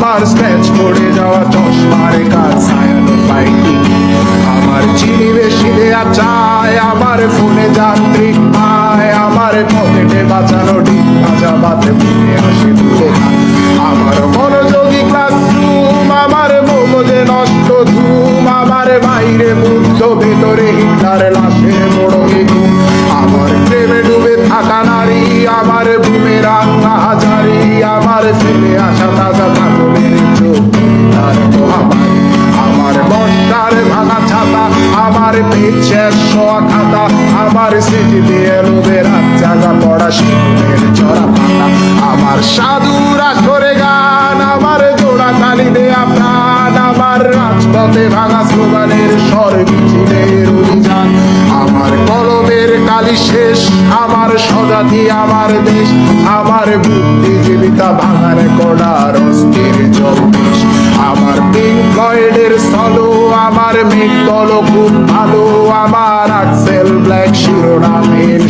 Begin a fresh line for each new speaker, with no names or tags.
আমার স্ক্র্যাচ পড়ে যাওয়া চশমার কাজ ছায়ানো পাইনি আমার চিনি বেশি দেয়া চায় আমার ফোনে যান্ত্রিক পায় আমার পকেটে বাঁচানো ডিম ভাজা বাতে বুঝে আসে দূরে আমার মনোযোগী ক্লাসরুম আমার মগজে নষ্ট ধুম আমার বাইরে বুদ্ধ ভেতরে হিটলার লাশের বড় ঘুম আমার প্রেমে ডুবে থাকা নারী আমার বুমের রাঙ্গা হাজারি আমার ফেলে আসা তাজা কাজলের চোখ তার মহামারী আমার বর্ষার ভাঙা ছাতা আমার পেট শেষ শোয়া খাতা আমার স্মৃতি দিয়ে লোভে রাত জাগা পড়া শিশুদের চড়া পাতা আমার সাধুরা করে গান আমার জোড়া তালি দেয়া প্রাণ আমার রাজপথে ভাঙা স্লোগানের স্বর মিছিলের অভিযান আমার কলমের কালি শেষ আমার স্বজাতি আমার দেশ আমার বুদ্ধিজীবিতা ভাঙার কড়ার অস্থির জলদেশ আমার পিঙ্ক ফ্লয়েডের সলো আমার মেঘ দল খুব ভালো আমার আক্সেল ব্ল্যাক শিরোনামের